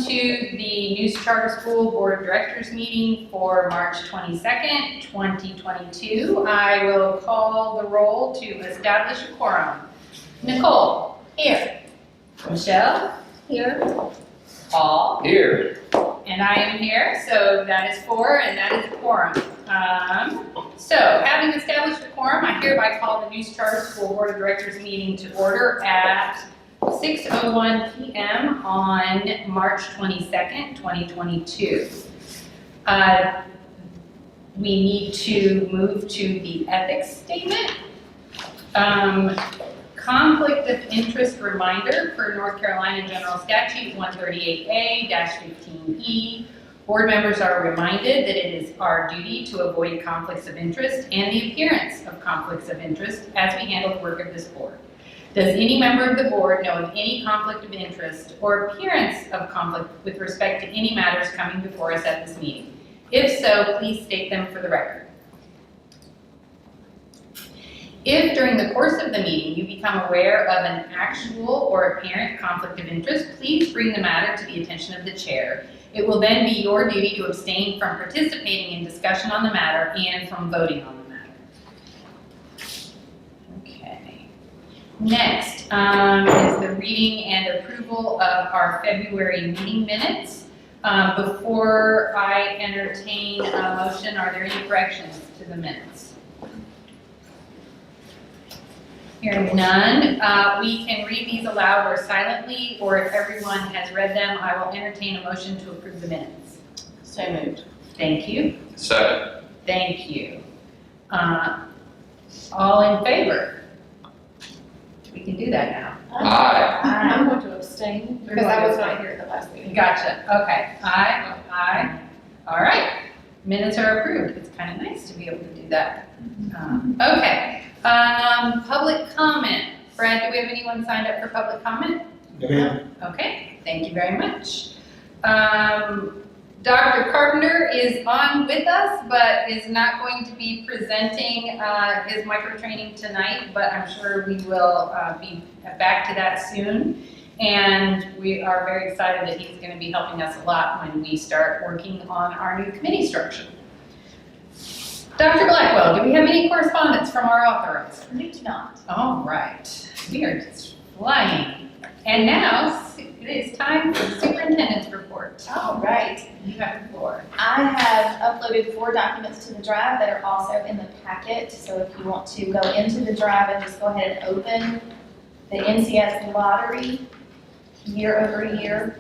to the News Charter School Board of Directors meeting for March 22nd, 2022. I will call the roll to establish a quorum. Nicole? Here. Michelle? Here. Paul? Here. And I am here, so that is 4, and that is a quorum. So, having established a quorum, I hereby call the News Charter School Board of Directors meeting to order at 6:01 p.m. on March 22nd, 2022. We need to move to the ethics statement. Conflict of interest reminder for North Carolina General Statute 138A-15E. Board members are reminded that it is our duty to avoid conflicts of interest and the appearance of conflicts of interest as we handle the work of this board. Does any member of the board know of any conflict of interest or appearance of conflict with respect to any matters coming before us at this meeting? If so, please state them for the record. If during the course of the meeting you become aware of an actual or apparent conflict of interest, please bring the matter to the attention of the chair. It will then be your duty to abstain from participating in discussion on the matter and from voting on the matter. Okay. Next is the reading and approval of our February meeting minutes. Before I entertain a motion, are there any corrections to the minutes? Hearing none, we can read these aloud or silently, or if everyone has read them, I will entertain a motion to approve the minutes. So moved. Thank you. Second. Thank you. All in favor? We can do that now. Aye. I'm going to abstain because I was not here at the last meeting. Gotcha. Okay. Aye. Aye. All right. Minutes are approved. It's kind of nice to be able to do that. Okay. Public comment. Brad, do we have anyone signed up for public comment? No. Okay, thank you very much. Dr. Carpenter is on with us, but is not going to be presenting his microtraining tonight, but I'm sure we will be back to that soon. And we are very excited that he's going to be helping us a lot when we start working on our new committee structure. Dr. Blackwell, do we have any correspondence from our authorizer? We do not. All right, we are just flying. And now it is time for the superintendent's report. All right. You have the floor. I have uploaded 4 documents to the drive that are also in the packet. So if you want to go into the drive and just go ahead and open the NCS lottery year over year.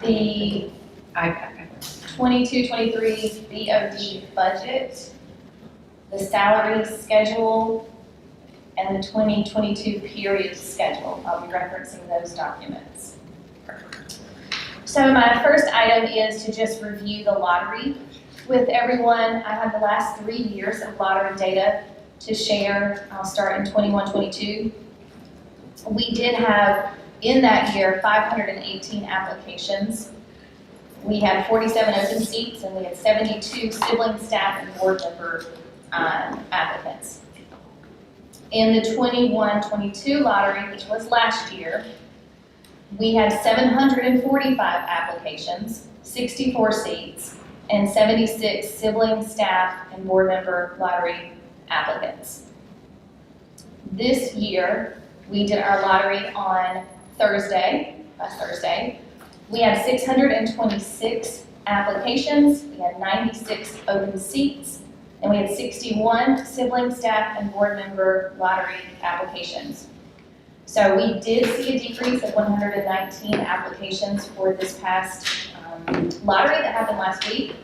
The iPad. 22-23 BOD budget, the salary schedule, and the 2022 period schedule. I'll be referencing those documents. So my first item is to just review the lottery with everyone. I have the last 3 years of lottery data to share. I'll start in 21-22. We did have, in that year, 518 applications. We had 47 open seats, and we had 72 sibling, staff, and board member applicants. In the 21-22 lottery, which was last year, we had 745 applications, 64 seats, and 76 sibling, staff, and board member lottery applicants. This year, we did our lottery on Thursday, last Thursday. We had 626 applications, we had 96 open seats, and we had 61 sibling, staff, and board member lottery applications. So we did see a decrease of 119 applications for this past lottery that happened last week.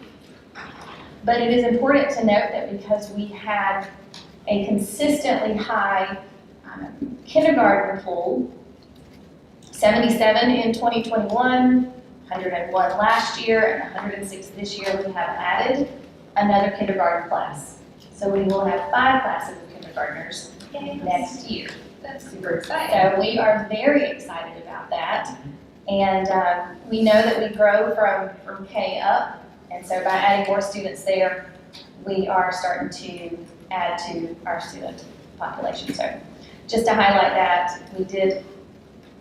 But it is important to note that because we had a consistently high kindergarten pool, 77 in 2021, 101 last year, and 106 this year, we have added another kindergarten class. So we will have 5 classes of kindergartners next year. That's super exciting. So we are very excited about that. And we know that we grow from K up. And so by adding more students there, we are starting to add to our student population. So just to highlight that, we did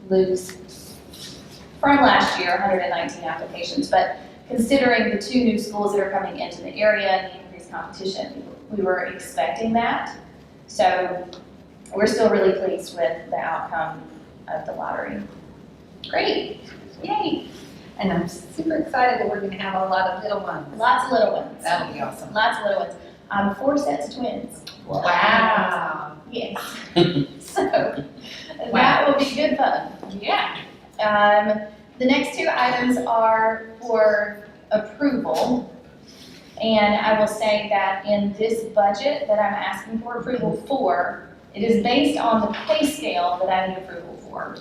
lose from last year, 119 applications, but considering the 2 new schools that are coming into the area and the increased competition, we were expecting that. So we're still really pleased with the outcome of the lottery. Great, yay. And I'm super excited that we're gonna have a lot of little ones. Lots of little ones. That'll be awesome. Lots of little ones. 4 sets of twins. Wow. Yes. So that will be good fun. Yeah. The next 2 items are for approval. And I will say that in this budget that I'm asking for approval for, it is based on the pay scale that I need approval for.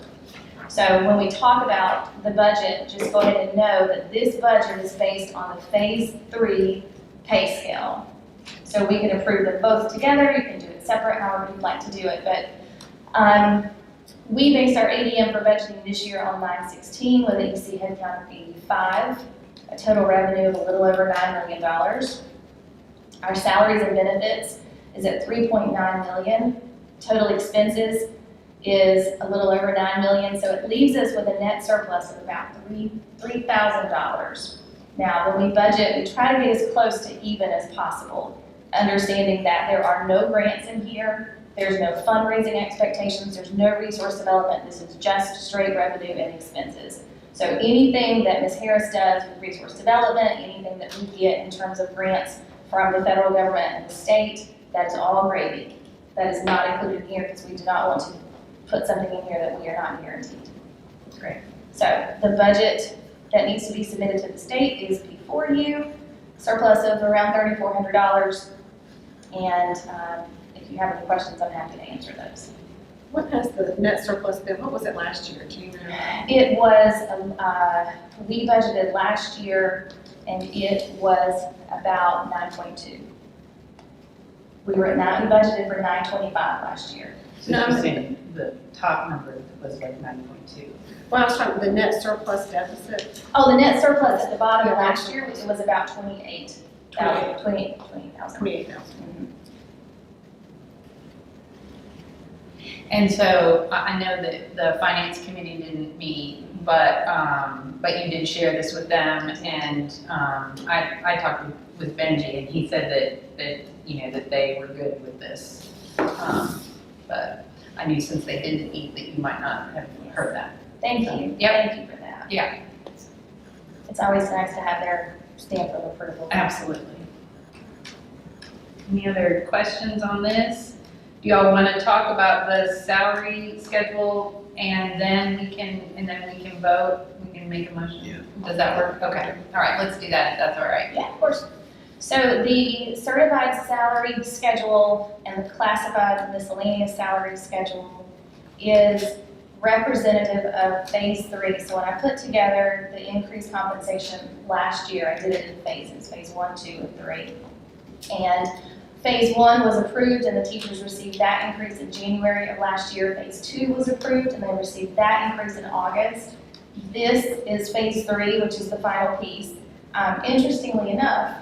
So when we talk about the budget, just go ahead and know that this budget is based on the Phase 3 pay scale. So we can approve them both together, you can do it separate, however you'd like to do it. But we based our ADM for budgeting this year on 916 with an EC headcount of 85, a total revenue of a little over $9 million. Our salaries and benefits is at $3.9 million. Total expenses is a little over $9 million, so it leaves us with a net surplus of about $3,000. Now, when we budget, we try to get as close to even as possible, understanding that there are no grants in here, there's no fundraising expectations, there's no resource development, this is just straight revenue and expenses. So anything that Ms. Harris does with resource development, anything that we get in terms of grants from the federal government and the state, that is all gravy. That is not included here because we do not want to put something in here that we are not guaranteed. Great. So the budget that needs to be submitted to the state is before you, surplus of around $3,400. And if you have any questions, I'm happy to answer those. What has the net surplus been? What was it last year? Do you know? It was, we budgeted last year and it was about 9.2. We were at 9, we budgeted for 925 last year. So you're saying the top number was like 9.2. Well, I was talking the net surplus deficit. Oh, the net surplus at the bottom of last year, it was about 28,000. 28,000. And so I know that the finance committee didn't meet, but you did share this with them, and I talked with Benji, and he said that that they were good with this. But I knew since they didn't meet that you might not have heard that. Thank you. Yep. Thank you for that. Yeah. It's always nice to have their stamp of approval. Absolutely. Any other questions on this? Do y'all want to talk about the salary schedule and then we can vote? We can make a motion? Yeah. Does that work? Okay. All right, let's do that if that's all right. Yeah, of course. So the certified salary schedule and the classified miscellaneous salary schedule is representative of Phase 3. So when I put together the increased compensation last year, I did it in phases, Phase 1, 2, and 3. And Phase 1 was approved and the teachers received that increase in January of last year. Phase 2 was approved and they received that increase in August. This is Phase 3, which is the final piece. Interestingly enough,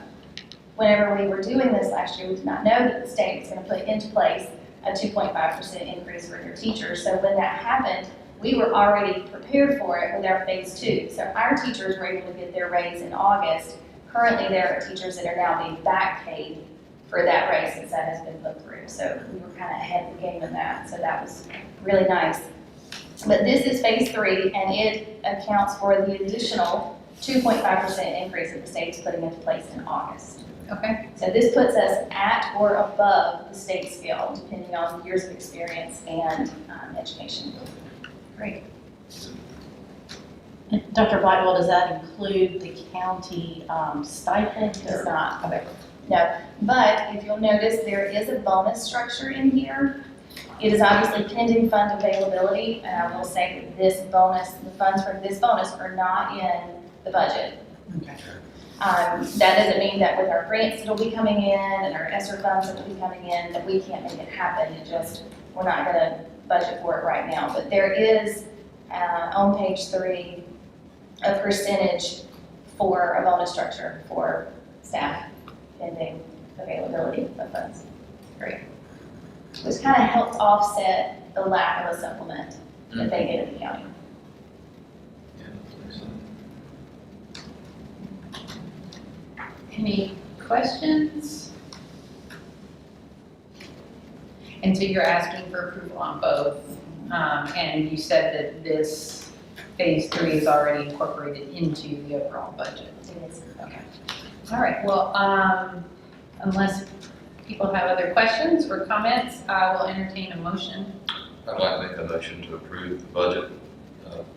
whenever we were doing this last year, we did not know that the state was going to put into place a 2.5% increase for your teachers. So when that happened, we were already prepared for it with our Phase 2. So our teachers were able to get their raise in August. Currently, there are teachers that are now being back paid for that raise since that has been put through. So we were kind of ahead of the game in that. So that was really nice. But this is Phase 3, and it accounts for the additional 2.5% increase that the state is putting into place in August. Okay. So this puts us at or above the state scale, depending on years of experience and education. Great. Dr. Blackwell, does that include the county stipend? It does not. Okay. No, but if you'll notice, there is a bonus structure in here. It is obviously pending fund availability, and I will say that this bonus, the funds from this bonus are not in the budget. Okay. That doesn't mean that with our grants that'll be coming in and our ESSER funds that'll be coming in, that we can't make it happen. It just, we're not gonna budget for it right now. But there is, on page 3, a percentage for a bonus structure for staff pending availability of funds. Great. Which kind of helps offset the lack of a supplement that they get in the county. Any questions? And so you're asking for approval on both, and you said that this phase 3 is already incorporated into the overall budget. It is. Okay. All right, well, unless people have other questions or comments, I will entertain a motion. I'd like to make a motion to approve the budget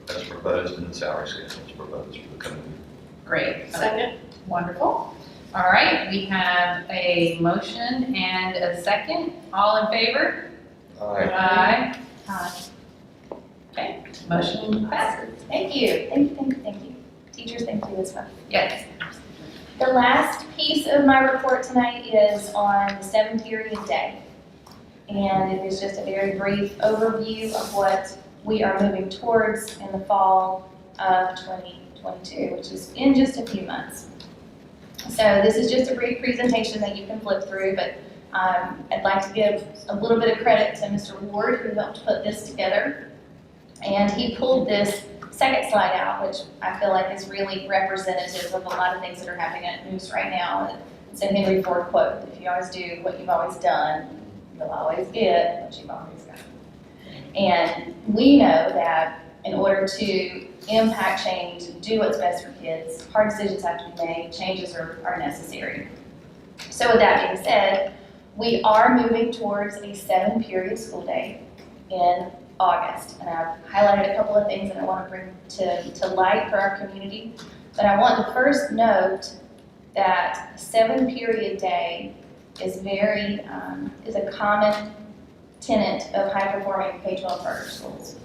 as proposed and the salary scale as proposed for the coming year. Great. Second? Wonderful. All right, we have a motion and a second. All in favor? Aye. Okay, motion passes. Thank you, thank you, thank you, thank you. Teachers, thank you as well. Yes. The last piece of my report tonight is on the 7-period day. And it is just a very brief overview of what we are moving towards in the fall of 2022, which is in just a few months. So this is just a brief presentation that you can flip through, but I'd like to give a little bit of credit to Mr. Ward, who helped put this together. And he pulled this second slide out, which I feel like is really representative of a lot of things that are happening at news right now. It's a Henry Ford quote: if you always do what you've always done, you'll always get what you've always done. And we know that in order to impact change, do what's best for kids, hard decisions have to be made, changes are necessary. So with that being said, we are moving towards a 7-period school day in August. And I've highlighted a couple of things that I want to bring to light for our community. But I want to first note that 7-period day is is a common tenet of high-performing K-12 charter schools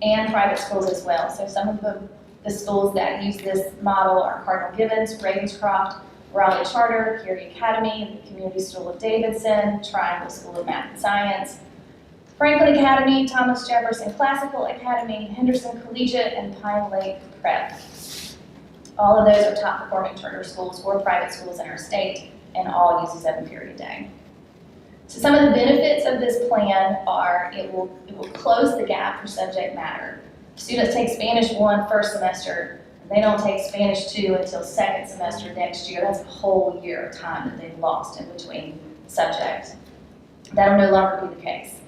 and private schools as well. So some of the schools that use this model are Cardinal Gibbons, Ravenscroft, Raleigh Charter, Curie Academy, the Community School of Davidson, Triangle School of Math and Science, Franklin Academy, Thomas Jefferson Classical Academy, Henderson Collegiate, and Pine Lake Prep. All of those are top-performing charter schools or private schools in our state, and all use a 7-period day. So some of the benefits of this plan are it will close the gap for subject matter. Students take Spanish 1 first semester, and they don't take Spanish 2 until second semester next year. That's a whole year of time that they've lost in between subjects. That'll no longer be the case.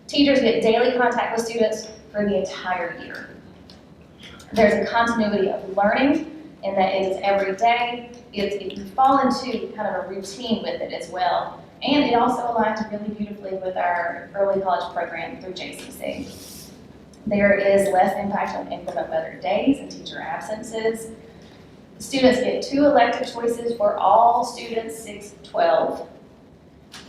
Teachers get daily contact with students for the entire year. There's a continuity of learning in that it is every day. You fall into kind of a routine with it as well. And it also aligns really beautifully with our early college program through JCC. There is less impact on inclement weather days and teacher absences. Students get 2 elective choices for all students 6-12.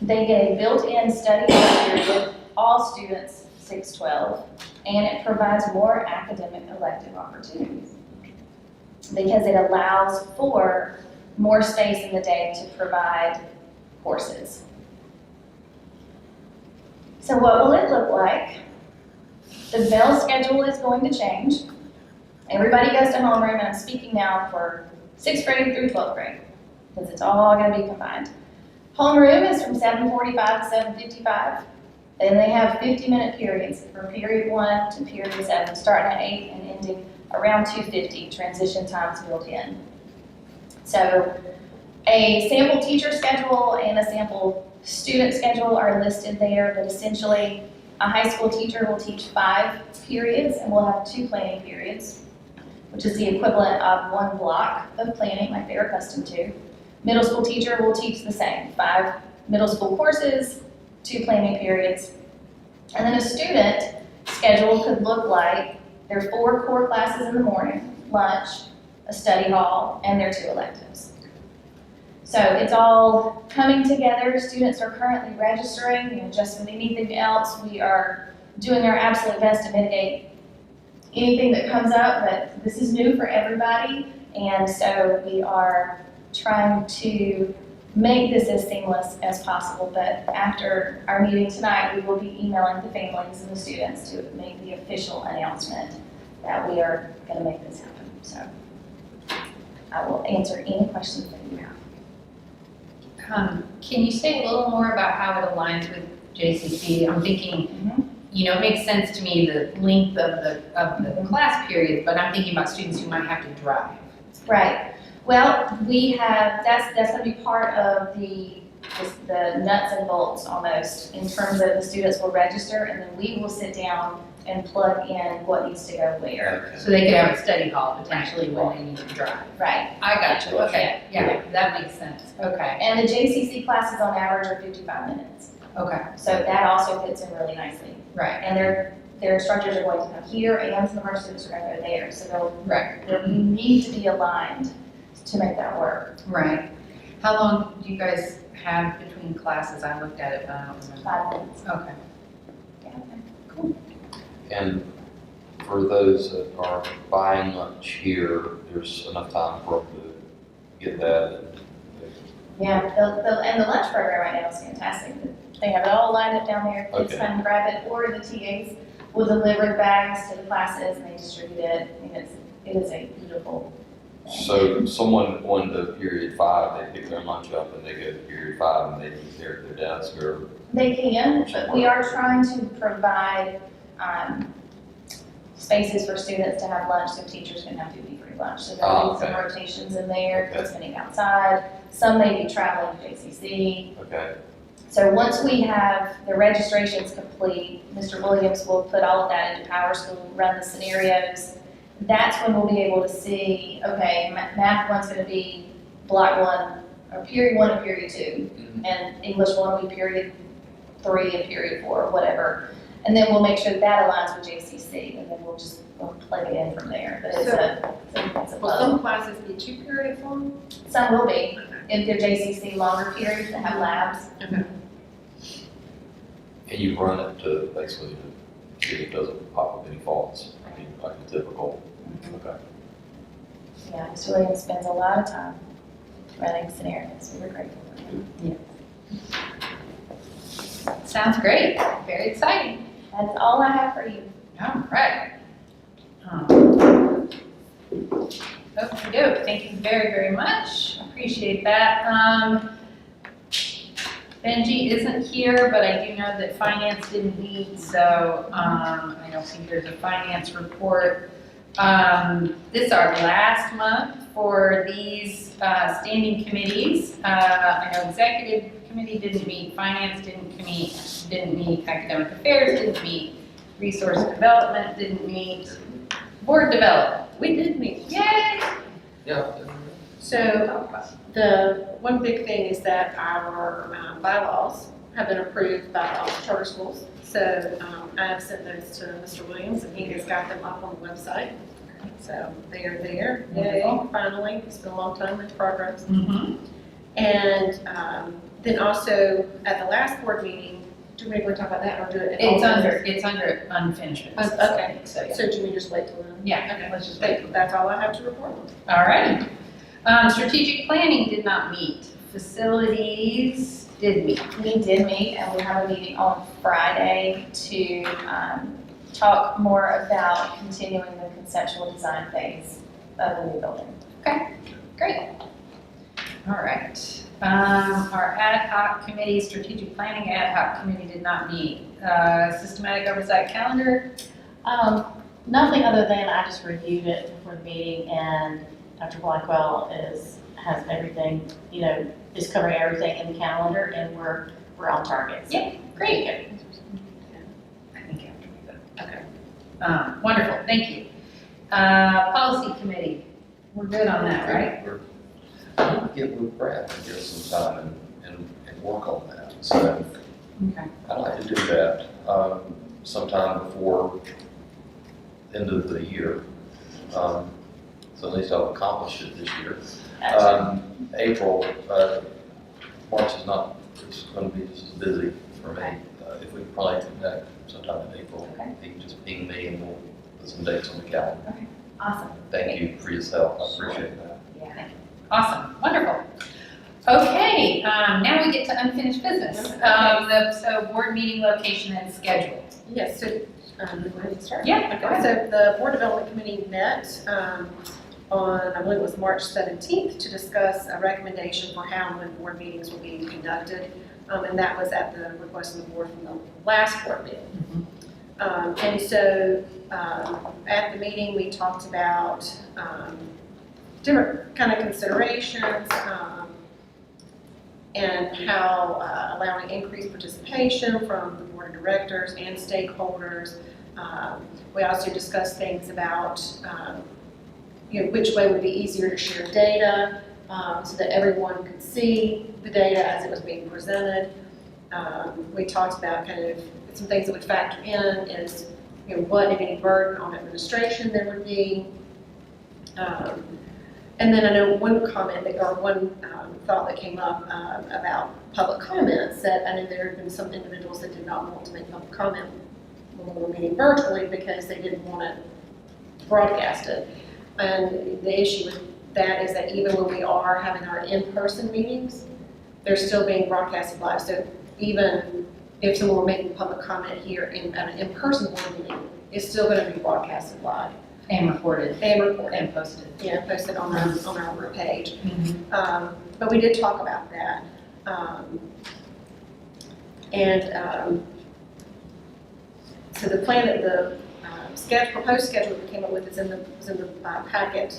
They get a built-in study period, all students 6-12, and it provides more academic elective opportunities because it allows for more space in the day to provide courses. So what will it look like? The bell schedule is going to change. Everybody goes to homeroom, and I'm speaking now for 6th grade through 12th grade, because it's all going to be combined. Homeroom is from 7:45 to 7:55. Then they have 50-minute periods from period 1 to period 7, starting at 8 and ending around 2:50. Transition times built in. So a sample teacher schedule and a sample student schedule are listed there, but essentially a high school teacher will teach 5 periods and we'll have 2 planning periods, which is the equivalent of 1 block of planning like they're accustomed to. Middle school teacher will teach the same, 5 middle school courses, 2 planning periods. And then a student schedule could look like their 4 core classes in the morning, lunch, a study hall, and their 2 electives. So it's all coming together. Students are currently registering, just with anything else, we are doing our absolute best to mitigate anything that comes up, but this is new for everybody, and so we are trying to make this as seamless as possible. But after our meeting tonight, we will be emailing the families and the students to make the official announcement that we are going to make this happen. So I will answer any questions that you have. Can you say a little more about how it aligns with JCC? I'm thinking, it makes sense to me the length of the class period, but I'm thinking about students who might have to drive. Right. Well, we have, that's gonna be part of the nuts and bolts almost, in terms of the students will register, and then we will sit down and plug in what needs to go where. So they could have a study hall potentially when they need to drive. Right. I got you, okay, yeah, that makes sense, okay, And the JCC classes on average are 55 minutes. okay, So that also fits in really nicely. right, And their instructors are going to come here, and some of our students are gonna go there. So right, they'll need to be aligned to make that work. right. How long do you guys have between classes? I looked at it, but I don't remember. 5 minutes. Okay. And for those that are buying lunch here, there's enough time for them to get that. Yeah, and the lunch program right now is fantastic. They have it all lined up down there. Kids Okay. come and grab it, or the TAs will deliver the bags to the classes and they distribute it. I mean, it is a beautiful thing. So someone going to period 5, they pick their lunch up and they go to period 5 and they eat there at their desk or? They can, but we are trying to provide spaces for students to have lunch so teachers can have duty-free lunch. So there'll be some Okay. rotations in there, Okay. kids sitting outside. Some may be traveling to JCC. Okay, So once we have the registrations complete, Mr. Williams will put all of that into PowerSchool, run the scenarios. That's when we'll be able to see, okay, math one's gonna be block 1, or period 1 and period 2. And English 1 will be period 3 and period 4, or whatever. And then we'll make sure that aligns with JCC, and then we'll plug it in from there. But it's a Will some classes be 2 periods long? some will be, if they're JCC longer periods that have labs. and you run it to basically to see if it doesn't pop up any faults, I mean, like a typical, okay. Yeah, Mr. Williams spends a lot of time running scenarios. We're grateful for him. Sounds great, very exciting. That's all I have for you. All right. Okay, thank you very, very much. Appreciate that. Benji isn't here, but I do know that finance didn't meet, so I don't think there's a finance report. This is our last month for these standing committees. I know executive committee didn't meet, finance didn't meet, academic affairs didn't meet, resource development didn't meet, board development, we did meet, yay! Yeah. So the one big thing is that our bylaws have been approved by all the charter schools. So I have sent those to Mr. Williams and he has got them up on the website. So they are there. Yay, finally. It's been a long time, it's progress. Mm-hmm. And then also at the last board meeting, do we want to talk about that or do it? It's under unfinished business. Okay. So, yeah. So do we just wait till then? Yeah, Okay. let's just wait. That's all I have to report. All right. Strategic planning did not meet. Facilities did meet. We did meet, and we have a meeting on Friday to talk more about continuing the conceptual design phase of the new building. Great. All right. Our ad hoc committee, strategic planning ad hoc committee did not meet. Systematic oversight calendar. Nothing other than I just reviewed it before the meeting and Dr. Blackwell has everything, is covering everything in the calendar and we're on target. So. Yeah, great. I think after we vote. Okay. Wonderful, thank you. Policy committee, we're good on that, right? I'm gonna get with Brad and get some time and work on that. So Okay. I'd like to do that sometime before the end of the year. So at least I'll accomplish it this year. April, March is not, it's going to be just as busy for me. If we could probably connect sometime in April, Okay. you can just ping me and we'll put some dates on the calendar. Awesome. Thank you for your help, I appreciate that. Yeah. Awesome, wonderful. Okay, now we get to unfinished business. So board meeting location and schedule. Yes, so, you want to start? Yeah, go Okay, so the Board Development Committee met on, I believe it was March 17th, to discuss a recommendation for how and when board meetings will be conducted. And that was at the request of the board from the last board meeting. And so at the meeting, we talked about different kind of considerations, and how allowing increased participation from the board of directors and stakeholders. We also discussed things about, which way would be easier to share data, so that everyone could see the data as it was being presented. We talked about kind of some things that would factor in is, what, if any, burden on administration there would be. And then I know one comment or one thought that came up about public comments, that I know there had been some individuals that did not want to make public comment when we were meeting virtually because they didn't want to broadcast it. And the issue with that is that even when we are having our in-person meetings, they're still being broadcasted live. So even if someone were making public comment here at an in-person board meeting, it's still going to be broadcasted live. And recorded. And posted. Yeah, posted on our page. But we did talk about that. So the plan that the proposed schedule that we came up with was in the packet.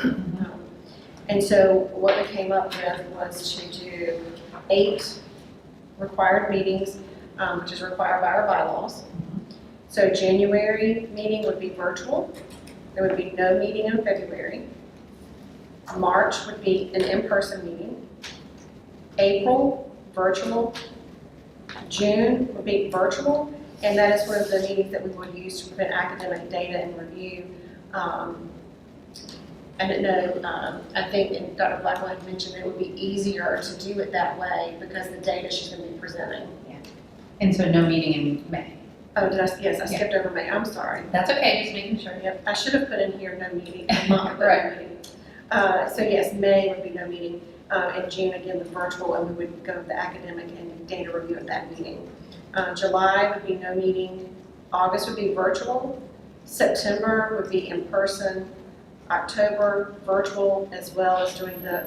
And so what we came up with was to do 8 required meetings, which is required by our bylaws. So January meeting would be virtual. There would be no meeting in February. March would be an in-person meeting. April, virtual. June would be virtual, and that is one of the meetings that we would use to present academic data and review. I don't know, I think Dr. Blackwell had mentioned it would be easier to do it that way because the data she's going to be presenting. And so no meeting in May. Oh, yes, I skipped over May, I'm sorry. That's okay, just making sure. Yep, I should have put in here no meeting, not Right. no meeting. So yes, May would be no meeting, and June again the virtual, and we would go to the academic and data review at that meeting. July would be no meeting, August would be virtual, September would be in person, October virtual, as well as doing the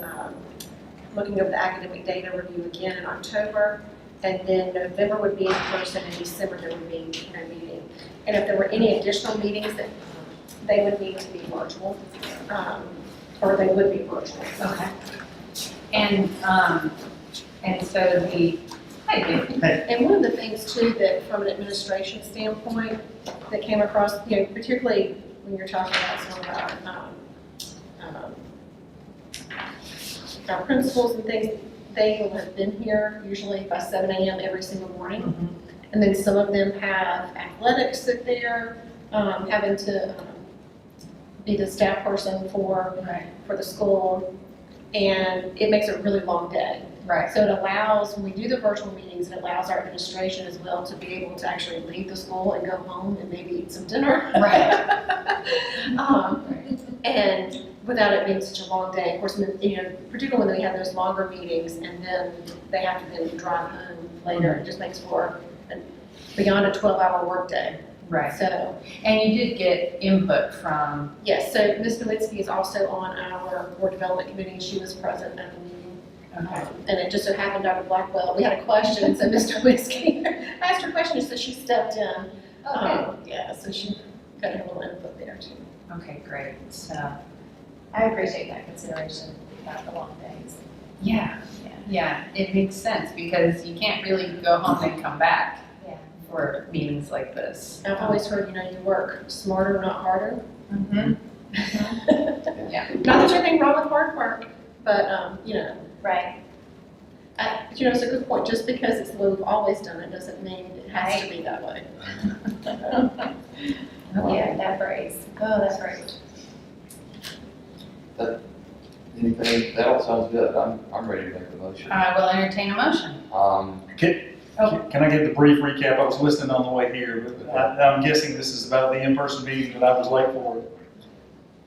looking over the academic data review again in October. And then November would be in person, and December there would be no meeting. And if there were any additional meetings, that they would need to be virtual, or they would be virtual. Okay. And so And one of the things too that from an administration standpoint that came across, particularly when you're talking about some of our principals and things, they will have been here usually by 7 a.m. every single morning. And then some of them have athletics that they're having to be the staff person for the school. And it makes it a really long day. Right. So it allows, when we do the virtual meetings, it allows our administration as well to be able to actually leave the school and go home and maybe eat some dinner. Right. And without it being such a long day. Of course, particularly when we have those longer meetings and then they have to then drive home later, it just makes for beyond a 12-hour workday. Right. So, and you did get input from. yes, so Ms. Nowitzki is also on our board development committee. She was present at the meeting. Okay. And it just so happened Dr. Blackwell, we had a question, so Ms. Nowitzki asked her question, so she stepped in. Yeah, so she got a little input there too. Okay, great. So. I appreciate that consideration about the long days. Yeah, it makes sense because you can't really go home and come back for meetings like this. I've always heard, you work smarter, not harder. Yeah. Not that there's anything wrong with hard work, but, Right. it's a good point. Just because it's the way we've always done it doesn't mean it has to be that way. Yeah, that phrase. Oh, that's great. Anything, that all sounds good, I'm ready to make the motion. I will entertain a motion. Can I get the brief recap? I was listening on the way here, but I'm guessing this is about the in-person meeting that I was late for.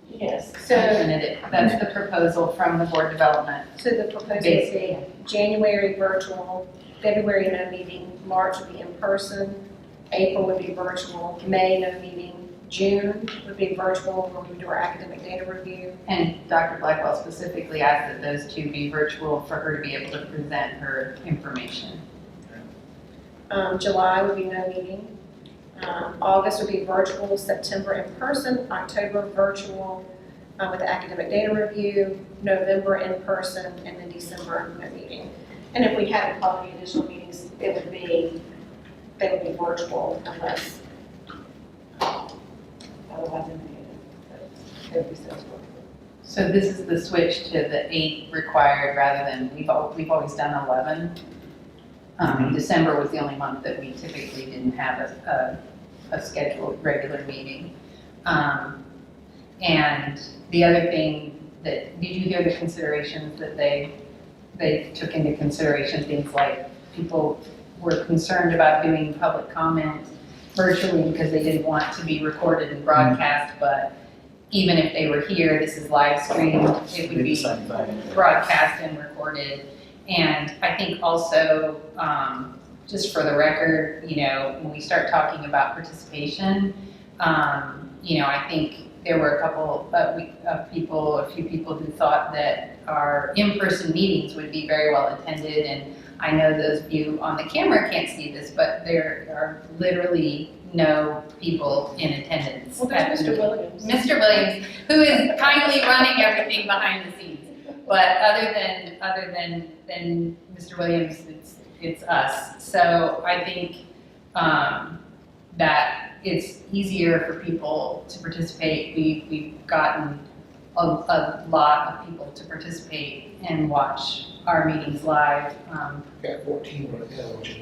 Yes. That's the proposal from the board development. So the proposal would be January virtual, February no meeting, March would be in person, April would be virtual, May no meeting, June would be virtual when we do our academic data review. And Dr. Blackwell specifically asked that those two be virtual for her to be able to present her information. July would be no meeting. August would be virtual, September in person, October virtual, with the academic data review, November in person, and then December no meeting. And if we had to call any additional meetings, they would be virtual unless otherwise indicated. They would be scheduled. So this is the switch to the 8 required rather than, we've always done 11. December was the only month that we typically didn't have a scheduled regular meeting. And the other thing did you hear the considerations that they took into consideration, things like people were concerned about doing public comment virtually because they didn't want to be recorded and broadcast, but even if they were here, this is live streamed, it would be Same thing. broadcast and recorded. And I think also, just for the record, when we start talking about participation, I think there were a few people who thought that our in-person meetings would be very well attended. And I know those of you on the camera can't see this, but there are literally no people in attendance. Well, there's Mr. Williams. Mr. Williams, who is kindly running everything behind the scenes. But other than Mr. Williams, it's us. So I think that it's easier for people to participate. We've gotten a lot of people to participate and watch our meetings live. Got 14 right now, which is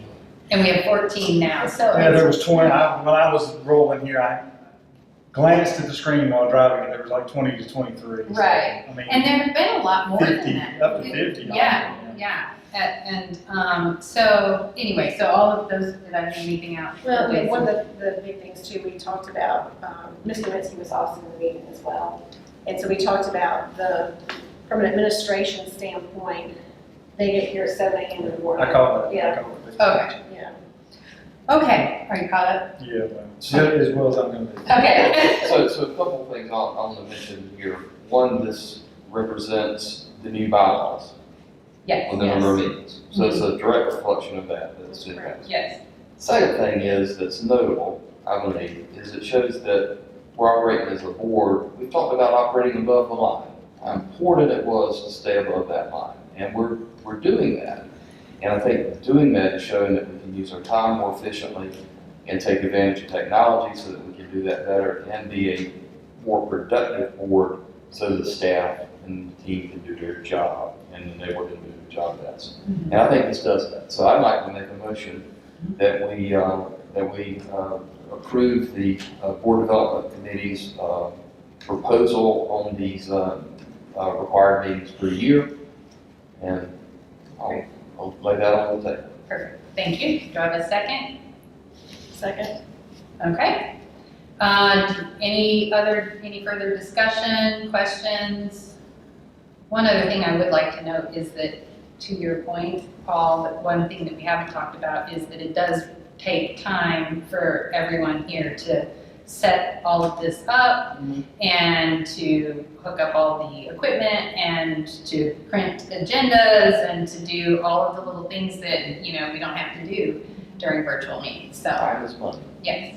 And we have 14 now, so. Yeah, there was 20, when I was rolling here, I glanced at the screen while driving, and there was like 20 to 23. So, Right. I mean, And there have been a lot more 50, than that. up to 50. Yeah. So anyway, so all of those, did I leave anything out? Well, Okay, one so- of the big things too, we talked about, Mr. Minsky was also in the meeting as well. And so we talked about from an administration standpoint, they get here at 7 a.m. in the morning. I call it. Yeah. I call it. Okay, Yeah. okay, are you caught up? Yeah, well, as well as I'm gonna be. Okay. So a couple of things I want to mention here. One, this represents the new bylaws Yes, on the number of meetings. So it's a direct reflection of that's in that. yes, Second thing that's notable, I believe, is it shows that we're operating as a board. We've talked about operating above the line, how important it was to stay above that line. And we're doing that. And I think doing that is showing that we can use our time more efficiently and take advantage of technology so that we can do that better and be a more productive board so the staff and the team can do their job and the neighborhood can do their job best. And I think this does that. So I'd like to make a motion that we approve the Board Development Committee's proposal on these required meetings per year. And I'll lay that on the table. perfect, thank you. Do I have a second? Second. Okay. Any further discussion, questions? One other thing I would like to note is that, to your point, Paul, that one thing that we haven't talked about is that it does take time for everyone here to set all of this up and to hook up all the equipment and to print agendas and to do all of the little things that, we don't have to do during virtual meetings, so. Time is money. Yes.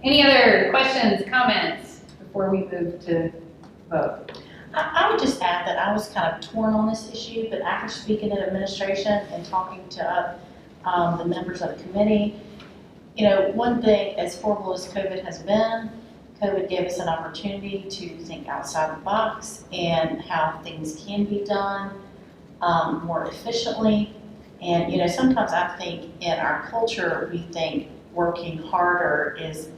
Any other questions, comments before we move to vote? I would just add that I was kind of torn on this issue, but after speaking to administration and talking to the members of the committee, one thing, as horrible as COVID has been, COVID gave us an opportunity to think outside the box and how things can be done more efficiently. And, sometimes I think in our culture, we think working harder is,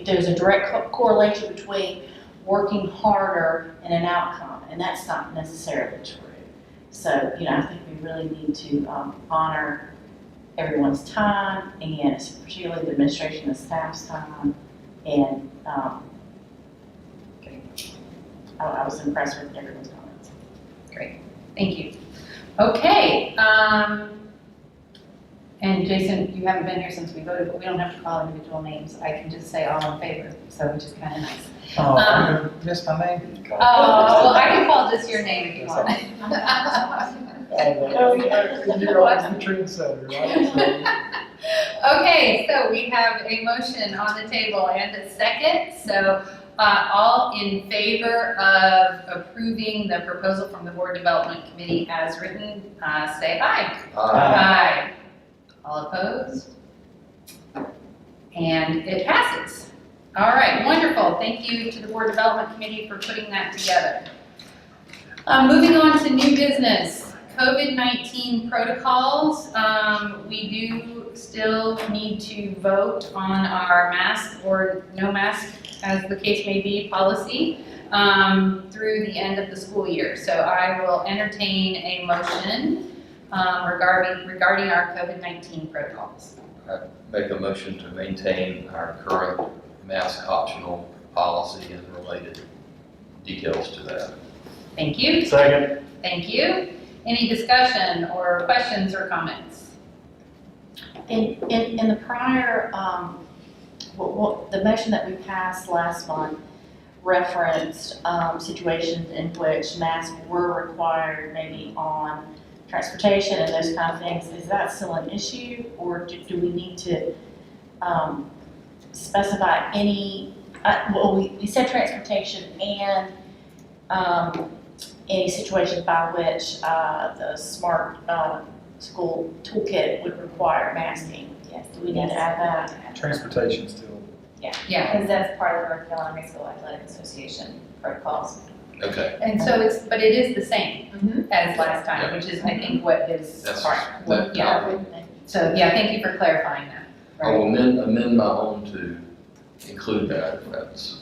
there's a direct correlation between working harder and an outcome, and that's not necessarily true. So, I think we really need to honor everyone's time, and particularly the administration and staff's time. And I was impressed with everyone's comments. Great, thank you. Okay, and Jason, you haven't been here since we voted, but we don't have to call individual names. I can just say all in favor, so which is kind of nice. Oh, I missed my name. Oh, well, I can call just your name if you want. Oh, you're always the trendsetter, right? Okay, so we have a motion on the table and a second, so All in favor of approving the proposal from the Board Development Committee as written, say aye. Aye. All opposed? And it passes. All right, wonderful. Thank you to the Board Development Committee for putting that together. Moving on to new business, COVID-19 protocols. We do still need to vote on our mask or no mask, as the case may be, policy through the end of the school year. So I will entertain a motion regarding our COVID-19 protocols. Make a motion to maintain our current mask optional policy and related details to that. Thank you. Second. Thank you. Any discussion or questions or comments? In the prior, the motion that we passed last month referenced situations in which masks were required, maybe on transportation and those kind of things. Is that still an issue, or do we need to specify any, we said transportation and any situation by which the smart school toolkit would require masking? Yes. Do we need to add that? Transportation still. Yeah. Because that's part of our North Carolina High School Athletic Association protocols. Okay. And so but it is the same as last time, which is, I think, what is, That's yeah. So, yeah, thank you for clarifying that. I will amend my own to include that if that's.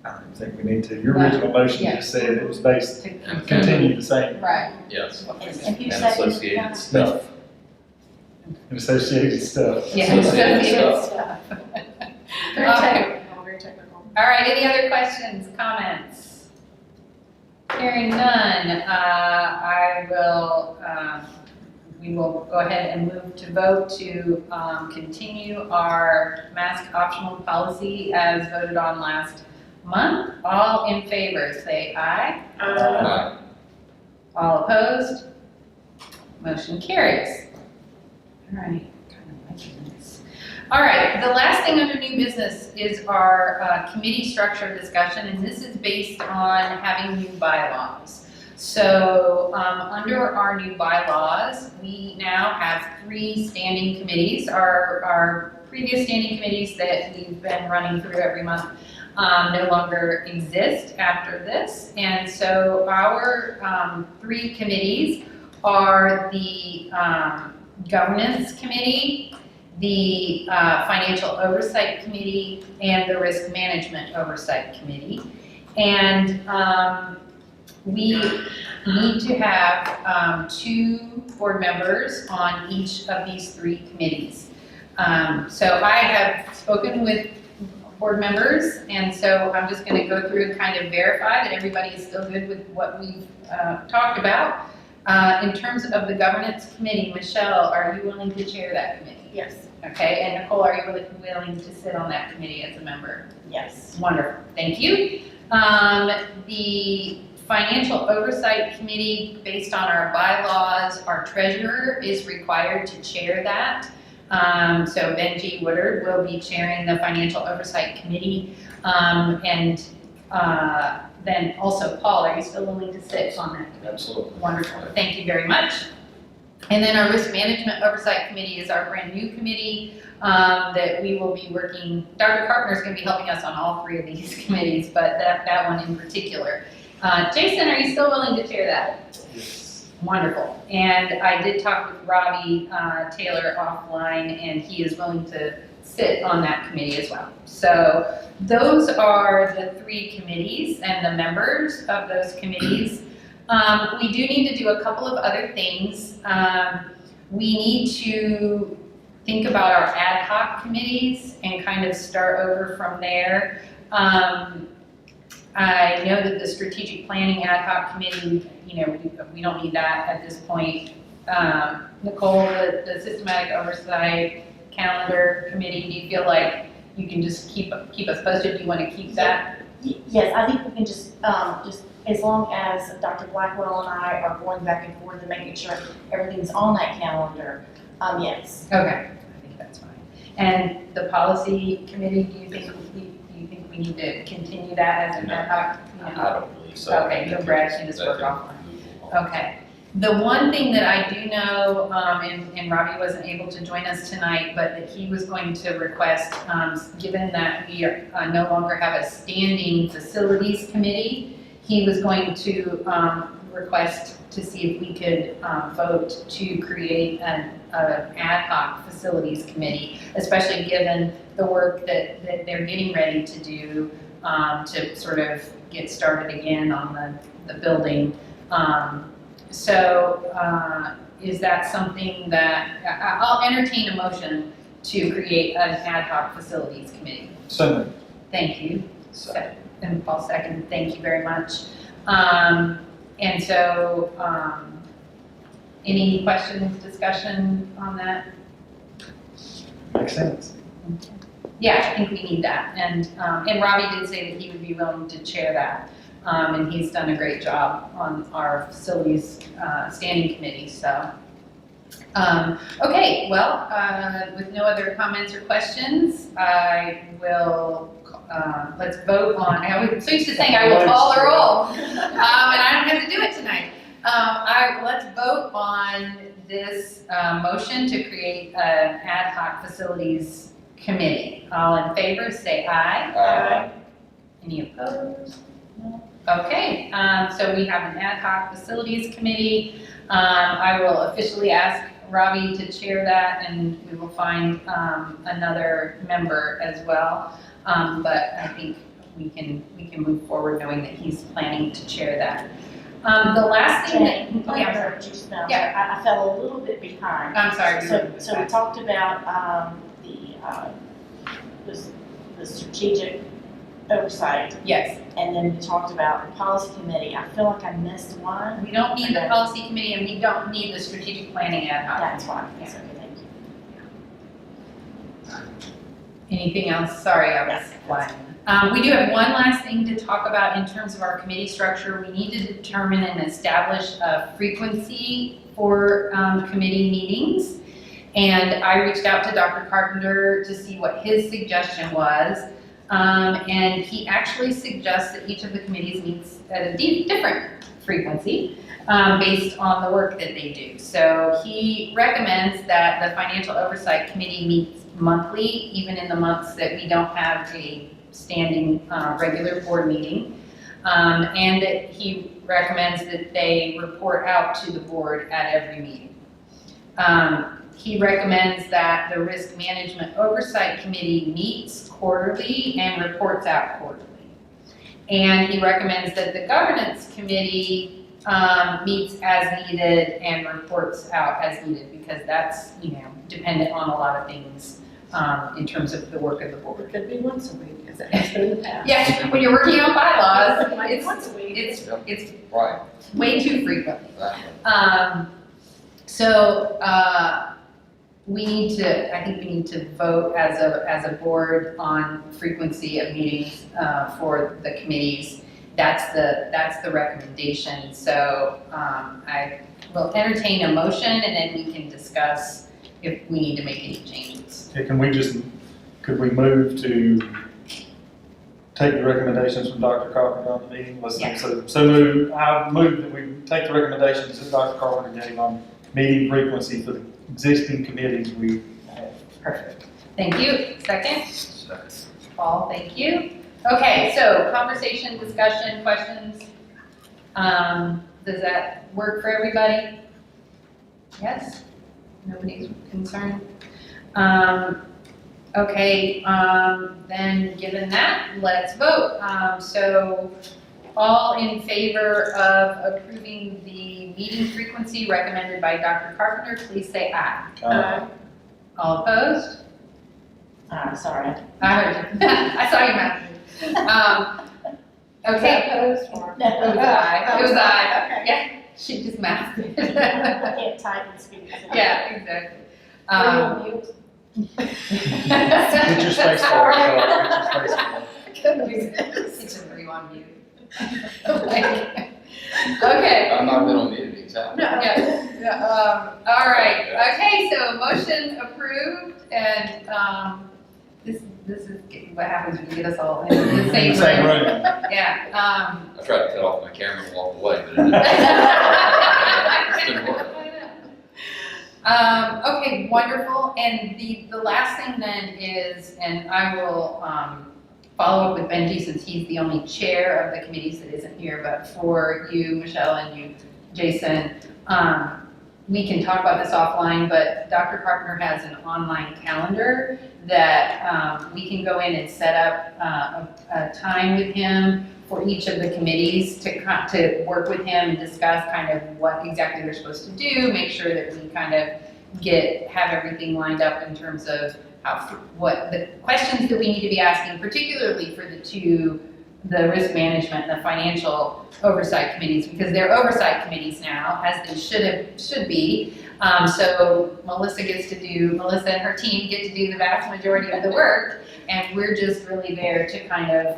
I don't think we need to. Your original motion Yeah. just said it was based, To continue the same, Right. Yes. And who And seconded associated that? stuff. and associated stuff. Yeah. Associated stuff. Very technical, very technical. All right, any other questions, comments? Hearing none, we will go ahead and move to vote to continue our mask optional policy as voted on last month. All in favor, say aye. All opposed? Motion carries. All right. All right, the last thing under new business is our committee structure discussion, and this is based on having new bylaws. So under our new bylaws, we now have 3 standing committees. Our previous standing committees that we've been running through every month no longer exist after this. And so our 3 committees are the Governance Committee, the Financial Oversight Committee, and the Risk Management Oversight Committee. And we need to have 2 board members on each of these 3 committees. So I have spoken with board members, and so I'm just going to go through and kind of verify that everybody is still good with what we've talked about. In terms of the Governance Committee, Michelle, are you willing to chair that committee? Yes. Okay, and Nicole, are you willing to sit on that committee as a member? Yes. Wonderful, thank you. The Financial Oversight Committee, based on our bylaws, our treasurer is required to chair that. So Benji Woodard will be chairing the Financial Oversight Committee. Then also, Paul, are you still willing to sit on that committee? Absolutely. Wonderful, thank you very much. And then our Risk Management Oversight Committee is our brand new committee that we will be working. Dr. Carpenter is going to be helping us on all 3 of these committees, but that one in particular. Jason, are you still willing to chair that? Yes. Wonderful. And I did talk with Robbie Taylor offline, and he is willing to sit on that committee as well. So those are the 3 committees and the members of those committees. We do need to do a couple of other things. We need to think about our ad hoc committees and kind of start over from there. I know that the strategic planning ad hoc committee, we don't need that at this point. Nicole, the systematic oversight calendar committee, do you feel like you can just keep us posted? Do you want to keep that? Yes, I think we can just as long as Dr. Blackwell and I are going back and forth and making sure everything's on that calendar, yes. Okay, I think that's fine. And the policy committee, do you think we need to continue that as an ad hoc? I don't believe so. Okay, you and Brad can just That work can off. move on. Okay. The one thing that I do know, and Robbie wasn't able to join us tonight, but that he was going to request, given that we no longer have a standing facilities committee, he was going to request to see if we could vote to create an ad hoc facilities committee, especially given the work that they're getting ready to do to sort of get started again on the building. So is that something that, I'll entertain a motion to create an ad hoc facilities committee. So, Thank you. So, And Paul second, thank you very much. And so, any questions, discussion on that? makes sense. Yeah, I think we need that. And Robbie did say that he would be willing to chair that. And he's done a great job on our facilities standing committee, so. Okay, well, with no other comments or questions, I will, let's vote on, I was so used to saying I will call the roll. And I don't have to do it tonight. Let's vote on this motion to create an ad hoc facilities committee. All in favor, say aye. Any opposed? No. Okay, so we have an ad hoc facilities committee. I will officially ask Robbie to chair that, and we will find another member as well. But I think we can move forward knowing that he's planning to chair that. The last thing that, oh yeah, I'm sorry. Just now, Yeah. I fell a little bit behind. I'm sorry. So we talked about the strategic oversight, Yes, and then we talked about the policy committee. I feel like I missed one. we don't need the policy committee, and we don't need the strategic planning ad hoc. That's fine. That's okay, thank you. Anything else? Sorry, I was flying. We do have one last thing to talk about in terms of our committee structure. We need to determine and establish a frequency for committee meetings. And I reached out to Dr. Carpenter to see what his suggestion was. And he actually suggests that each of the committees meets at a different frequency based on the work that they do. So he recommends that the Financial Oversight Committee meets monthly, even in the months that we don't have a standing regular board meeting. And that he recommends that they report out to the board at every meeting. He recommends that the Risk Management Oversight Committee meets quarterly and reports out quarterly. And he recommends that the Governance Committee meets as needed and reports out as needed, because that's, dependent on a lot of things in terms of the work of the board. It could be once a week, as it has been in the past. Yeah, when you're working on bylaws, Like once a week. it's right, way too frequently. exactly. So I think we need to vote as a board on frequency of meetings for the committees. That's the recommendation. So I will entertain a motion, and then we can discuss if we need to make any changes. Okay, could we move to take the recommendations from Dr. Carpenter on the meeting? Yeah. I move that we take the recommendations that Dr. Carpenter gave on meeting frequency for the existing committees we have. Perfect. Thank you. Second? Second. Paul, thank you. Okay, so conversation, discussion, questions. Does that work for everybody? Yes? Nobody's concerned? Okay, then given that, let's vote. So all in favor of approving the meeting frequency recommended by Dr. Carpenter, please say aye. All opposed? Sorry. I heard you. I saw you mouth. Okay. Opposed or? No. It was aye. It was aye. Okay. Yeah, she just mouthed it. I can't type and speak. Yeah, exactly. Are you on mute? Get your space bar, get your space bar. It's just you on mute. Okay. I've not been on meetings, have I? Yeah. All right. Okay, so motion approved, and this is getting what happens when you get us all in the same Same room. room. Yeah, I tried to cut off my camera and walk away, but it didn't work. Okay, wonderful, and the last thing then is, and I will, follow up with Benji since he's the only chair of the committees that isn't here, but for you, Michelle, and you, Jason, we can talk about this offline, but Dr. Carpenter has an online calendar that we can go in and set up a time with him for each of the committees to work with him and discuss kind of what exactly they're supposed to do, make sure that we kind of have everything lined up in terms of what the questions that we need to be asking, particularly for the risk management and the financial oversight committees, because they're oversight committees now, as they should be. So Melissa and her team get to do the vast majority of the work, and we're just really there to kind of,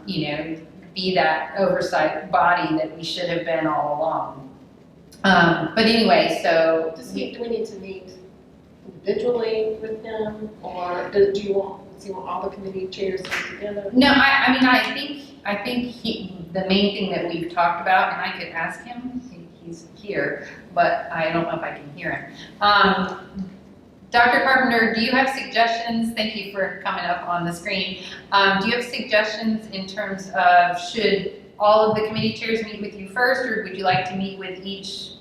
be that oversight body that we should have been all along. But anyway, so. Do we need to meet individually with him, or do you want all the committee chairs together? No, I think the main thing that we've talked about, and I could ask him, he's here, but I don't know if I can hear him. Dr. Carpenter, do you have suggestions? Thank you for coming up on the screen. Do you have suggestions in terms of should all of the committee chairs meet with you first, or would you like to meet with each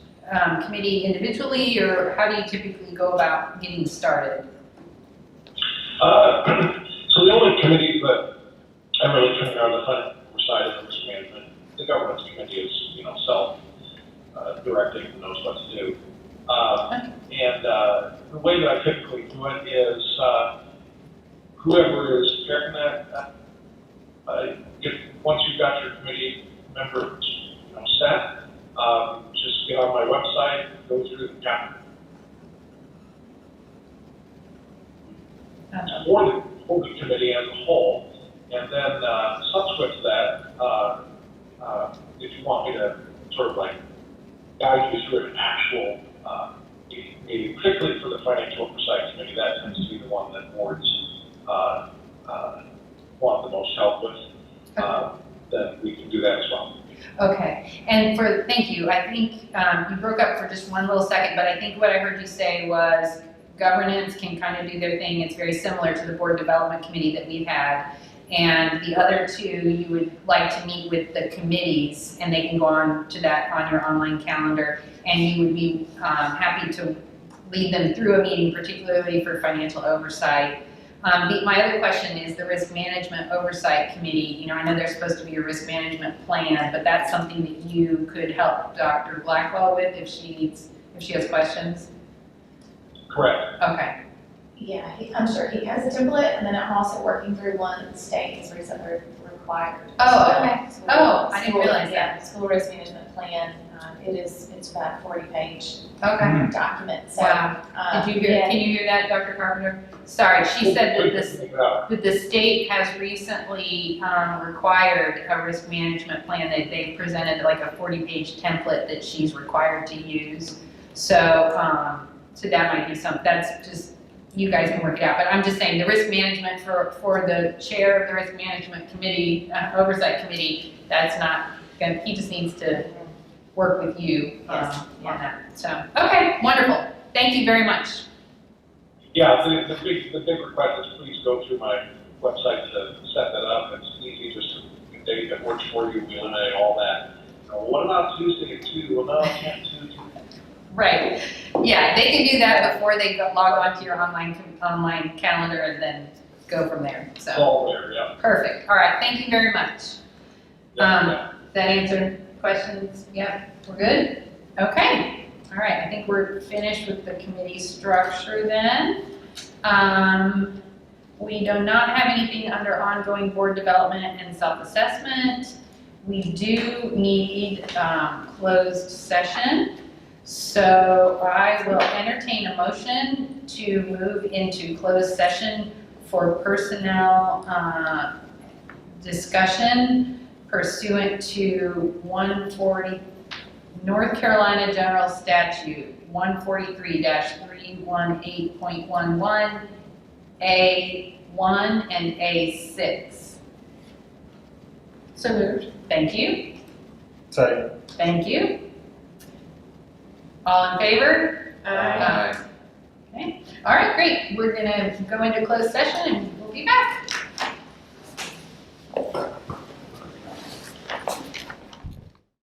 committee individually, or how do you typically go about getting started? So the only committees that I really turn on the financial side of risk management, the governance committee is, self-directing and knows what to do. And the way that I typically do it is whoever is chairing that, once you've got your committee members set, just get on my website, go through the calendar. For the committee as a whole, and then subsequent to that, if you want me to sort of like guide you through an actual meeting, particularly for the financial oversight committee, that tends to be the one that boards want the most help with, then we can do that as well. Okay, and thank you. I think you broke up for just one little second, but I think what I heard you say was governance can kind of do their thing. It's very similar to the board development committee that we've had. And the other two, you would like to meet with the committees, and they can go on to that on your online calendar. And you would be happy to lead them through a meeting, particularly for financial oversight. My other question is the risk management oversight committee. I know there's supposed to be a risk management plan, but that's something that you could help Dr. Blackwell with if she has questions. Correct. Okay. Yeah, I'm sure he has a template, and then I'm also working through one the state has recently required. Oh, okay. School- I didn't school- realize yeah, School risk management plan, it's about a 40-page Okay. document, so. Wow. Did you hear? yeah. Can you hear that, Dr. Carpenter? Sorry, she said Yeah. that the state has recently required a risk management plan. They presented like a 40-page template that she's required to use. So that might be something. That's just you guys can work it out. But I'm just saying the risk management for the chair of the risk management committee, oversight committee. That's not going. He just needs to work with you on that. So okay, wonderful. Thank you very much. Yeah, the big request is please go through my website to set that up. It's easy, just a date that works for you. We eliminate all that. What about Tuesday at 2? Well, no, I can't do Tuesday. Right. Yeah, they can do that before they log on to your online calendar and then go from there. It's So all there, yeah. perfect. All right. Thank you very much. Yeah. That answered questions? Yep. We're good? Okay. All right. I think we're finished with the committee structure then. We do not have anything under ongoing board development and self-assessment. We do need closed session. So I will entertain a motion to move into closed session for personnel discussion pursuant to 140 North Carolina General Statute 143-318.11 A A1 and A6. So moved. Thank you, Second. thank you. All in favor? Aye. Okay, all right, great. We're gonna go into closed session and we'll be back.